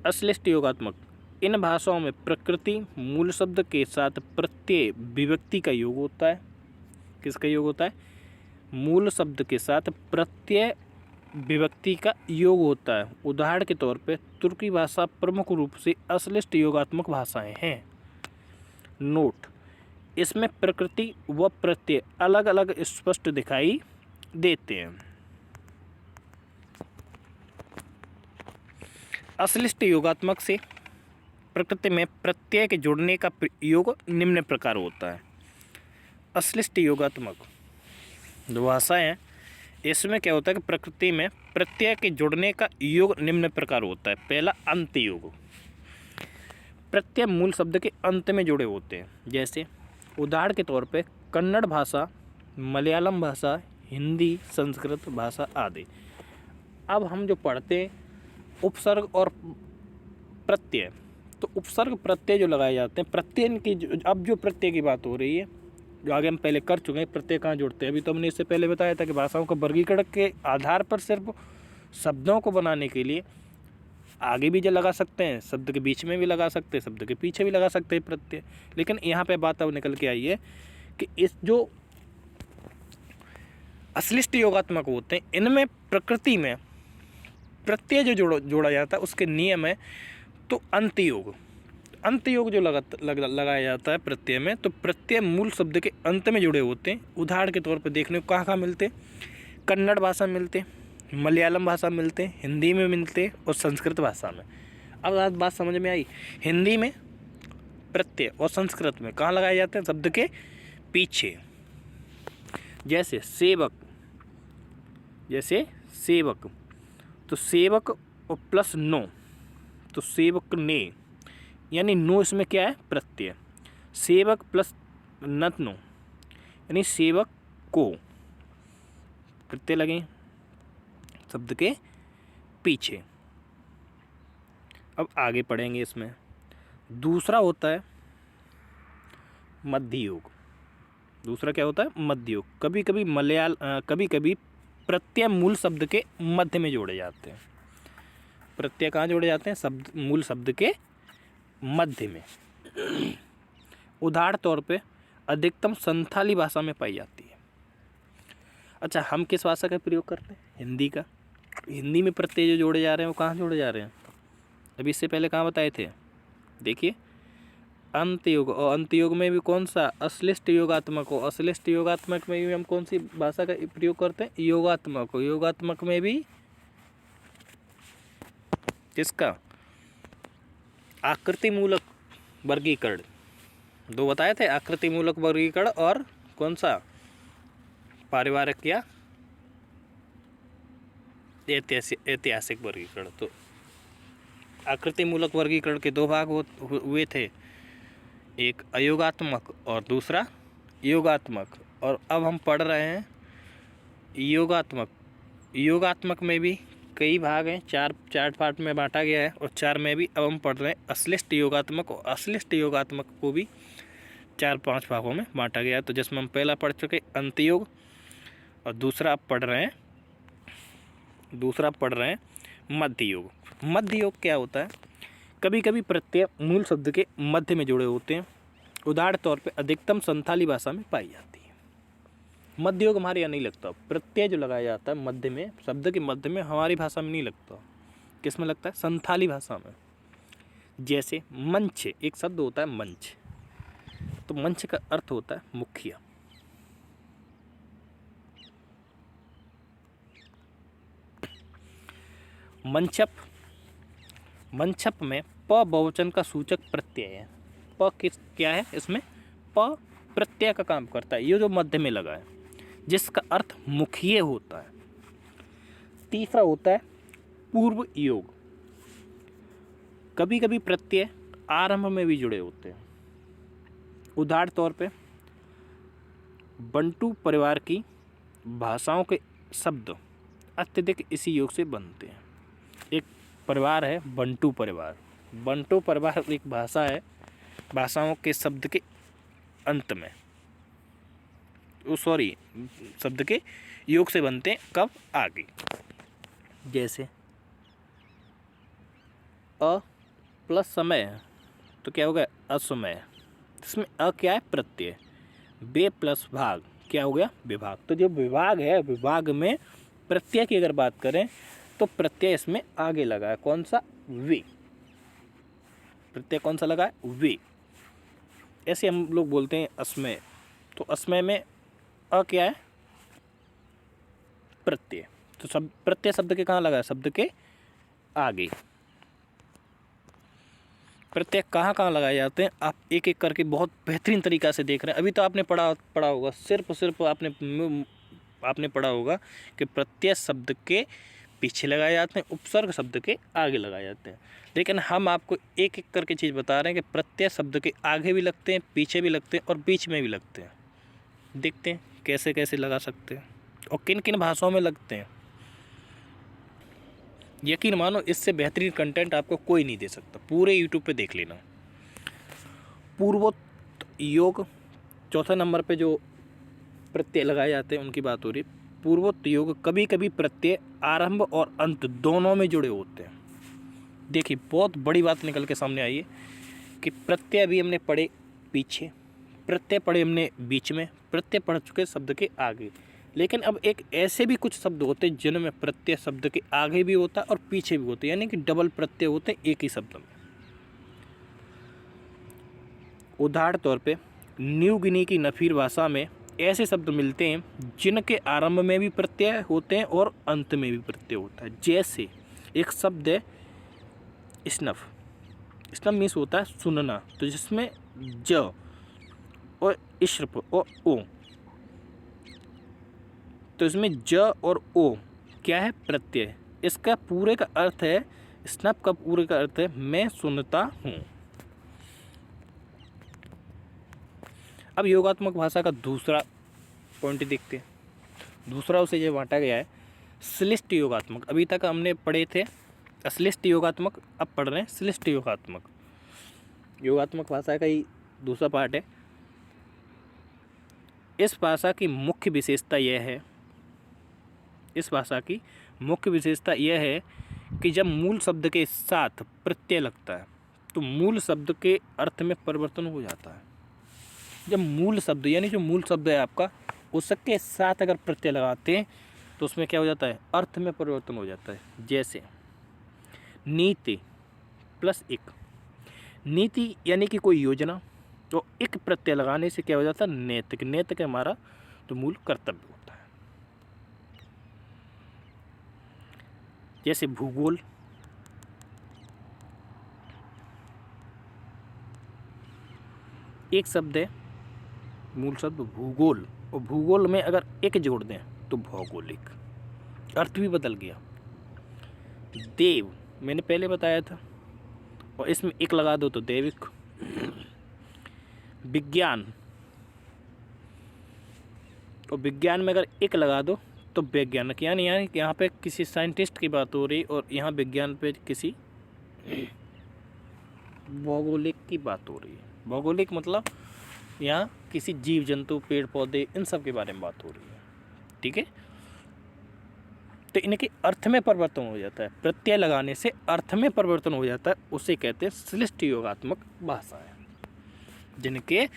अश्लिष्ट योगात्मक, इन भाषाओं में प्रकृति मूल शब्द के साथ प्रत्यय विभक्ति का योग होता है। किसका योग होता है? मूल शब्द के साथ प्रत्यय विभक्ति का योग होता है। उदाहरण के तौर पे तुर्की भाषा प्रमुख रूप से अश्लिष्ट योगात्मक भाषाएं हैं। नोट, इसमें प्रकृति व प्रत्यय अलग अलग स्पष्ट दिखाई देते हैं। अश्लिष्ट योगात्मक से प्रकृति में प्रत्यय के जुड़ने का योग निम्न प्रकार होता है। अश्लिष्ट योगात्मक जो भाषा है इसमें क्या होता है कि प्रकृति में प्रत्यय के जुड़ने का योग निम्न प्रकार होता है। पहला अंत योग, प्रत्यय मूल शब्द के अंत में जुड़े होते हैं। जैसे उदाहरण के तौर पे कन्नड़ भाषा, मलयालम भाषा, हिंदी, संस्कृत भाषा आदि। अब हम जो पढ़ते हैं उपसर्ग और प्रत्यय, तो उपसर्ग प्रत्यय जो लगाए जाते हैं, प्रत्यय की अब जो प्रत्यय की बात हो रही है जो आगे हम पहले कर चुके हैं, प्रत्यय कहाँ जुड़ते हैं। अभी तो हमने इससे पहले बताया था कि भाषाओं का वर्गीकरण के आधार पर सिर्फ शब्दों को बनाने के लिए आगे भी जो लगा सकते हैं, शब्द के बीच में भी लगा सकते हैं, शब्द के पीछे भी लगा सकते हैं प्रत्यय। लेकिन यहाँ पे बात अब निकल के आई है कि इस जो अश्लिष्ट योगात्मक होते हैं इनमें प्रकृति में प्रत्यय जो जोड़ा जाता है उसके नियम है तो अंत योग जो लगाया जाता है प्रत्यय में, तो प्रत्यय मूल शब्द के अंत में जुड़े होते हैं। उदाहरण के तौर पर देखने को कहाँ मिलते हैं? कन्नड़ भाषा में मिलते हैं, मलयालम भाषा में मिलते हैं, हिंदी में मिलते हैं और संस्कृत भाषा में। अब बात समझ में आई? हिंदी में प्रत्यय और संस्कृत में कहाँ लगाए जाते हैं? शब्द के पीछे। जैसे सेवक, तो सेवक और प्लस नो, तो सेवक ने, यानी नो इसमें क्या है? प्रत्यय। सेवक प्लस नतनो यानी सेवक को, प्रत्यय लगे शब्द के पीछे। अब आगे पढ़ेंगे इसमें। दूसरा होता है मध्य योग। दूसरा क्या होता है? मध्य योग। कभी कभी प्रत्यय मूल शब्द के मध्य में जोड़े जाते हैं। प्रत्यय कहाँ जोड़े जाते हैं? मूल शब्द के मध्य में। उदाहरण तौर पे अधिकतम संथाली भाषा में पाई जाती है। अच्छा, हम किस भाषा का प्रयोग करते हैं? हिंदी का। हिंदी में प्रत्यय जो जोड़े जा रहे हैं वो कहाँ जोड़े जा रहे हैं? अभी इससे पहले कहाँ बताए थे? देखिए, अंतयोग, और अंतयोग में भी कौन सा, अश्लिष्ट योगात्मक हो। अश्लिष्ट योगात्मक में भी हम कौन सी भाषा का प्रयोग करते हैं, योगात्मक हो। योगात्मक में भी किसका, आकृतिमूलक वर्गीकरण, दो बताए थे, आकृतिमूलक वर्गीकरण और कौन सा, पारिवारिक या ऐतिहासिक वर्गीकरण। तो आकृतिमूलक वर्गीकरण के दो भाग हुए थे, एक अयोगात्मक और दूसरा योगात्मक। और अब हम पढ़ रहे हैं योगात्मक। योगात्मक में भी कई भाग हैं, चार पार्ट में बांटा गया है, और चार में भी अब हम पढ़ रहे हैं अश्लिष्ट योगात्मक, और अश्लिष्ट योगात्मक को भी 4-5 भागों में बांटा गया है। तो जिसमें हम पहला पढ़ चुके अंतयोग, और दूसरा आप पढ़ रहे हैं मध्य योग। मध्य योग क्या होता है, कभी कभी प्रत्यय मूल शब्द के मध्य में जुड़े होते हैं। उदाहरण तौर पे अधिकतम संथाली भाषा में पाई जाती है। मध्य योग हमारे यहाँ नहीं लगता, प्रत्यय जो लगाया जाता है मध्य में, शब्द के मध्य में, हमारी भाषा में नहीं लगता। किस में लगता है, संथाली भाषा में। जैसे मंच, एक शब्द होता है मंच, तो मंच का अर्थ होता है मुखिया। मंचप, मंचप में प बहुवचन का सूचक प्रत्यय है। प क्या है, इसमें प प्रत्यय का काम करता है, ये जो मध्य में लगा है, जिसका अर्थ मुखिए होता है। तीसरा होता है पूर्व योग। कभी कभी प्रत्यय आरंभ में भी जुड़े होते हैं। उदाहरण तौर पे बंटू परिवार की भाषाओं के शब्द अत्यधिक इसी योग से बनते हैं। एक परिवार है बंटू परिवार। बंटू परिवार एक भाषा है, भाषाओं के शब्द के अंत में, शब्द के योग से बनते हैं, कब, आगे। जैसे अ प्लस समय, तो क्या हो गया, असमय। इसमें अ क्या है, प्रत्यय। बे प्लस भाग, क्या हो गया, विभाग। तो जो विभाग है, विभाग में प्रत्यय की अगर बात करें तो प्रत्यय इसमें आगे लगा है, कौन सा, वे। प्रत्यय कौन सा लगा है, वे। ऐसे हम लोग बोलते हैं अस्मय, तो अस्मय में अ क्या है, प्रत्यय। तो सब प्रत्यय शब्द के कहाँ लगा है, शब्द के आगे। प्रत्यय कहाँ कहाँ लगाए जाते हैं, आप एक एक करके बहुत बेहतरीन तरीक़ा से देख रहे हैं। अभी तो आपने पढ़ा होगा, सिर्फ आपने पढ़ा होगा कि प्रत्यय शब्द के पीछे लगाए जाते हैं, उपसर्ग शब्द के आगे लगाए जाते हैं। लेकिन हम आपको एक एक करके चीज़ बता रहे हैं कि प्रत्यय शब्द के आगे भी लगते हैं, पीछे भी लगते हैं, और बीच में भी लगते हैं। देखते हैं कैसे कैसे लगा सकते हैं और किन किन भाषाओं में लगते हैं। यकीन मानो, इससे बेहतरीन कंटेंट आपको कोई नहीं दे सकता, पूरे यूट्यूब पे देख लेना। पूर्वोक्त योग, चौथा नंबर पे जो प्रत्यय लगाए जाते हैं उनकी बात हो रही है। पूर्वोक्त योग कभी कभी प्रत्यय आरंभ और अंत दोनों में जुड़े होते हैं। देखिए, बहुत बड़ी बात निकल के सामने आई है कि प्रत्यय भी हमने पढ़े पीछे, प्रत्यय पढ़े हमने बीच में, प्रत्यय पढ़ चुके शब्द के आगे। लेकिन अब एक ऐसे भी कुछ शब्द होते हैं जिनमें प्रत्यय शब्द के आगे भी होता है और पीछे भी होते हैं, यानी कि डबल प्रत्यय होते हैं एक ही शब्द में। उदाहरण तौर पे न्यू गिनी की नफीर भाषा में ऐसे शब्द मिलते हैं जिनके आरंभ में भी प्रत्यय होते हैं और अंत में भी प्रत्यय होता है। जैसे एक शब्द है स्नफ। स्नफ मीन्स होता है सुनना, तो जिसमें ज और इश्रप और ओ, तो इसमें ज और ओ क्या है, प्रत्यय। इसका पूरे का अर्थ है, स्नफ का पूरे का अर्थ है मैं सुनता हूँ। अब योगात्मक भाषा का दूसरा पॉइंट देखते हैं। दूसरा उसे जो बांटा गया है श्लिष्ट योगात्मक। अभी तक हमने पढ़े थे अश्लिष्ट योगात्मक, अब पढ़ रहे हैं श्लिष्ट योगात्मक। योगात्मक भाषा का ही दूसरा पार्ट है। इस भाषा की मुख्य विशेषता यह है, इस भाषा की मुख्य विशेषता यह है कि जब मूल शब्द के साथ प्रत्यय लगता है तो मूल शब्द के अर्थ में परिवर्तन हो जाता है। जब मूल शब्द, यानी जो मूल शब्द है आपका, उसके साथ अगर प्रत्यय लगाते हैं तो उसमें क्या हो जाता है, अर्थ में परिवर्तन हो जाता है। जैसे नीति प्लस एक, नीति यानी कि कोई योजना, तो एक प्रत्यय लगाने से क्या हो जाता है, नैतिक। नैतिक हमारा तो मूल कर्तव्य होता है। जैसे भूगोल, एक शब्द है मूल शब्द भूगोल, और भूगोल में अगर एक जोड़ दें तो भौगोलिक, अर्थ भी बदल गया। देव मैंने पहले बताया था, और इसमें एक लगा दो तो दैविक। विज्ञान, और विज्ञान में अगर एक लगा दो तो वैज्ञानिक, यानी यहाँ पे किसी साइंटिस्ट की बात हो रही, और यहाँ विज्ञान पे किसी भौगोलिक की बात हो रही है। भौगोलिक मतलब यहाँ किसी जीव जंतु, पेड़ पौधे, इन सब के बारे में बात हो रही है। ठीक है, तो इनके अर्थ में परिवर्तन हो जाता है, प्रत्यय लगाने से अर्थ में परिवर्तन हो जाता है, उसे कहते हैं श्लिष्ट योगात्मक भाषाएं। जिनके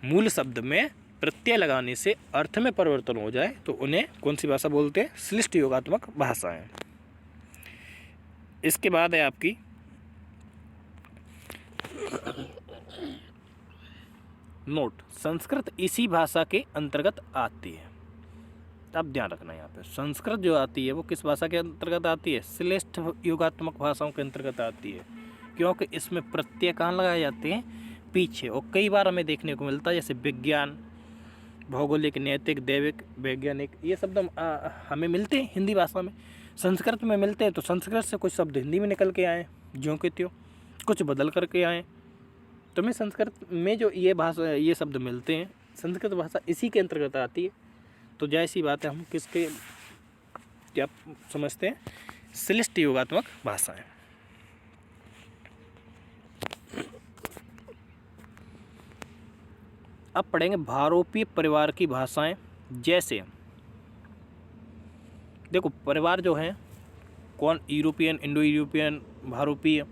मूल शब्द में प्रत्यय लगाने से अर्थ में परिवर्तन हो जाए तो उन्हें कौन सी भाषा बोलते हैं, श्लिष्ट योगात्मक भाषाएं। इसके बाद है आपकी नोट, संस्कृत इसी भाषा के अंतर्गत आती है। अब ध्यान रखना, यहाँ पे संस्कृत जो आती है वो किस भाषा के अंतर्गत आती है, श्लिष्ट योगात्मक भाषाओं के अंतर्गत आती है, क्योंकि इसमें प्रत्यय कहाँ लगाए जाते हैं, पीछे। और कई बार हमें देखने को मिलता है, जैसे विज्ञान, भौगोलिक, नैतिक, दैविक, वैज्ञानिक, ये शब्द हमें मिलते हैं हिंदी भाषा में, संस्कृत में मिलते हैं। तो संस्कृत से कुछ शब्द हिंदी में निकल के आए, ज्यों के त्यों, कुछ बदल करके आए। तो मैं संस्कृत में जो ये शब्द मिलते हैं, संस्कृत भाषा इसी के अंतर्गत आती है। तो जैसी बात है, हम किसके क्या समझते हैं, श्लिष्ट योगात्मक भाषाएं। अब पढ़ेंगे भारोपीय परिवार की भाषाएं। जैसे देखो, परिवार जो है कौन, यूरोपियन, इंडो यूरोपियन, भारोपीय,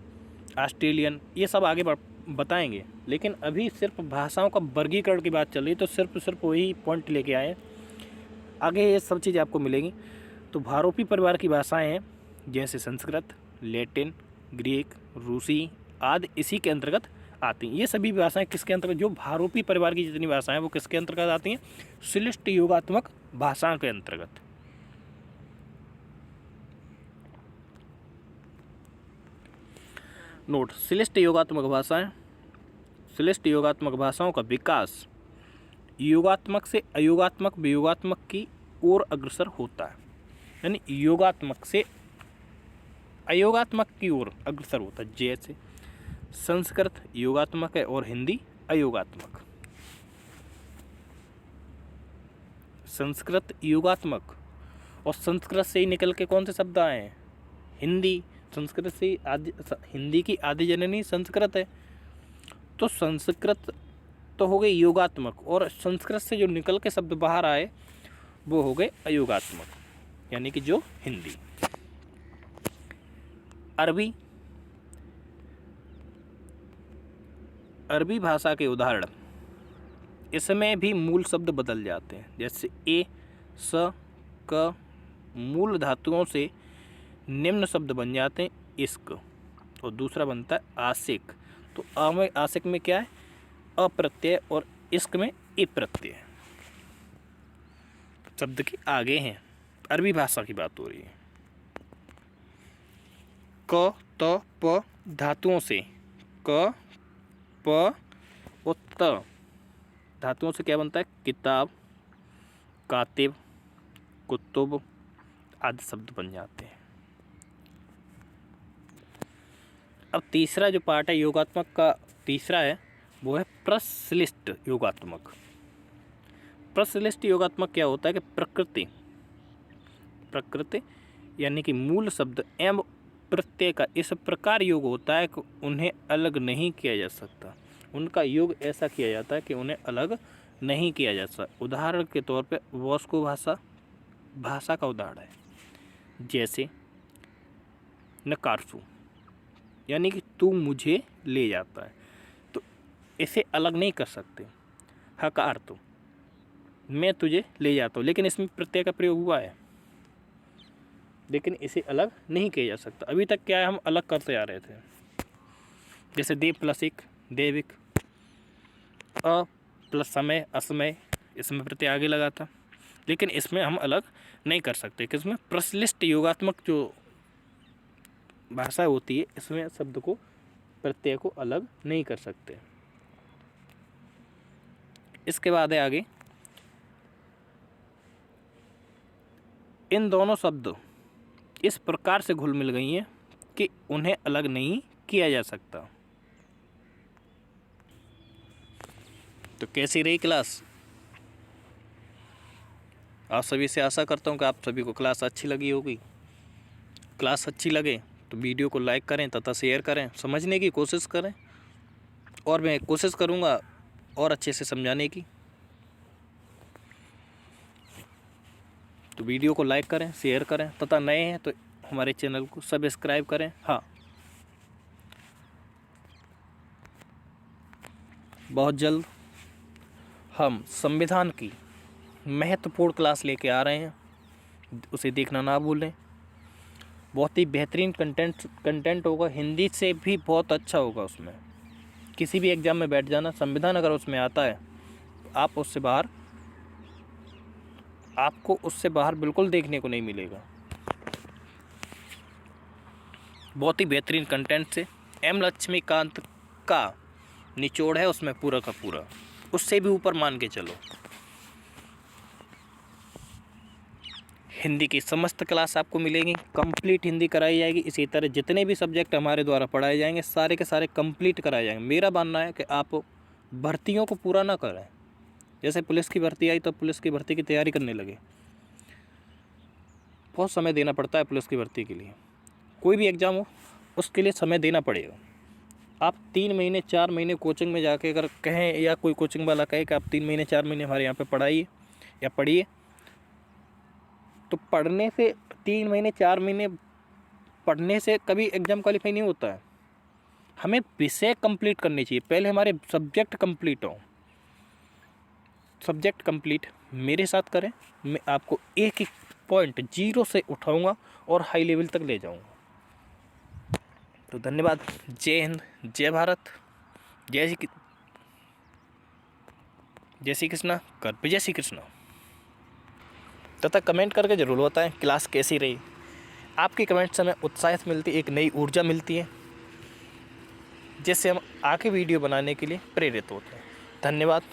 ऑस्ट्रेलियन, ये सब आगे बताएंगे। लेकिन अभी सिर्फ भाषाओं का वर्गीकरण की बात चल रही है, तो सिर्फ वही पॉइंट लेके आए, आगे ये सब चीज़ें आपको मिलेंगी। तो भारोपी परिवार की भाषाएं हैं जैसे संस्कृत, लैटिन, ग्रीक, रूसी आदि इसी के अंतर्गत आती हैं। ये सभी भाषाएं किसके अंतर्गत, जो भारोपी परिवार की जितनी भाषाएं हैं वो किसके अंतर्गत आती हैं, श्लिष्ट योगात्मक भाषाओं के अंतर्गत। नोट, श्लिष्ट योगात्मक भाषाएं, श्लिष्ट योगात्मक भाषाओं का विकास योगात्मक से अयोगात्मक, वियोगात्मक की ओर अग्रसर होता है। यानी योगात्मक से अयोगात्मक की ओर अग्रसर होता है। जैसे संस्कृत योगात्मक है और हिंदी अयोगात्मक। संस्कृत योगात्मक, और संस्कृत से ही निकल के कौन से शब्द आए हैं, हिंदी। संस्कृत से हिंदी की आदि जननी संस्कृत है, तो संस्कृत तो हो गए योगात्मक, और संस्कृत से जो निकल के शब्द बाहर आए वो हो गए अयोगात्मक, यानी कि जो हिंदी। अरबी, अरबी भाषा के उदाहरण, इसमें भी मूल शब्द बदल जाते हैं। जैसे ए, स, क मूल धातुओं से निम्न शब्द बन जाते हैं, इश्क, और दूसरा बनता है आशिक। तो आ में आशिक में क्या है, अप्रत्यय, और इश्क में ए प्रत्यय शब्द के आगे हैं। अरबी भाषा की बात हो रही है। क, त, प धातुओं से, क, प और त धातुओं से क्या बनता है, किताब, कातिब, कुतुब आदि शब्द बन जाते हैं। अब तीसरा जो पार्ट है योगात्मक का, तीसरा है वो है प्रश्लिष्ट योगात्मक। प्रश्लिष्ट योगात्मक क्या होता है कि प्रकृति यानी कि मूल शब्द एवं प्रत्यय का इस प्रकार योग होता है कि उन्हें अलग नहीं किया जा सकता। उनका योग ऐसा किया जाता है कि उन्हें अलग नहीं किया जा सकता। उदाहरण के तौर पे वॉस्को भाषा का उदाहरण है। जैसे नकारसू, यानी कि तू मुझे ले जाता है, तो इसे अलग नहीं कर सकते। हकार, तो मैं तुझे ले जाता हूँ, लेकिन इसमें प्रत्यय का प्रयोग हुआ है, लेकिन इसे अलग नहीं किया जा सकता। अभी तक क्या है, हम अलग करते आ रहे थे। जैसे दीप प्लस इक, देविक, अ प्लस समय, असमय, इसमें प्रत्यय आगे लगा था। लेकिन इसमें हम अलग नहीं कर सकते कि इसमें प्रश्लिष्ट योगात्मक जो भाषा होती है, इसमें शब्द को, प्रत्यय को अलग नहीं कर सकते। इसके बाद है आगे, इन दोनों शब्द इस प्रकार से घुल मिल गई हैं कि उन्हें अलग नहीं किया जा सकता। तो कैसी रही क्लास? आप सभी से आशा करता हूँ कि आप सभी को क्लास अच्छी लगी होगी। क्लास अच्छी लगे तो वीडियो को लाइक करें तथा शेयर करें, समझने की कोशिश करें, और मैं कोशिश करूँगा और अच्छे से समझाने की। तो वीडियो को लाइक करें, शेयर करें तथा नए हैं तो हमारे चैनल को सब्सक्राइब करें। हाँ, बहुत जल्द हम संविधान की महत्वपूर्ण क्लास लेके आ रहे हैं, उसे देखना ना भूलें। बहुत ही बेहतरीन कंटेंट होगा, हिंदी से भी बहुत अच्छा होगा। उसमें किसी भी एग्ज़ाम में बैठ जाना, संविधान अगर उसमें आता है आप उससे बाहर, आपको उससे बाहर बिल्कुल देखने को नहीं मिलेगा। बहुत ही बेहतरीन कंटेंट से एम लक्ष्मीकांत का निचोड़ है उसमें पूरा का पूरा, उससे भी ऊपर मान के चलो। हिंदी की समस्त क्लास आपको मिलेंगी, कंप्लीट हिंदी कराई जाएगी। इसी तरह जितने भी सब्जेक्ट हमारे द्वारा पढ़ाए जाएंगे सारे के सारे कंप्लीट कराए जाएंगे। मेरा मानना है कि आप भर्तियों को पूरा ना करें। जैसे पुलिस की भर्ती आई तो पुलिस की भर्ती की तैयारी करने लगे, बहुत समय देना पड़ता है पुलिस की भर्ती के लिए। कोई भी एग्ज़ाम हो उसके लिए समय देना पड़ेगा। आप 3 महीने 4 महीने कोचिंग में जाके अगर कहें, या कोई कोचिंग वाला कहे कि आप 3 महीने 4 महीने हमारे यहाँ पे पढ़ाइए या पढ़िए, तो पढ़ने से 3 महीने 4 महीने पढ़ने से कभी एग्ज़ाम क्वालिफाई नहीं होता है। हमें विषय कंप्लीट करनी चाहिए, पहले हमारे सब्जेक्ट कंप्लीट हो। सब्जेक्ट कंप्लीट मेरे साथ करें, मैं आपको एक एक पॉइंट जीरो से उठाऊंगा और हाई लेवल तक ले जाऊंगा। तो धन्यवाद। जय हिंद, जय भारत, जय श्री कृष्णा, कर जय श्री कृष्णा। तथा कमेंट करके ज़रूर बताएं क्लास कैसी रही। आपकी कमेंट से हमें उत्साहित मिलती, एक नई ऊर्जा मिलती है, जिससे हम आगे वीडियो बनाने के लिए प्रेरित होते हैं। धन्यवाद।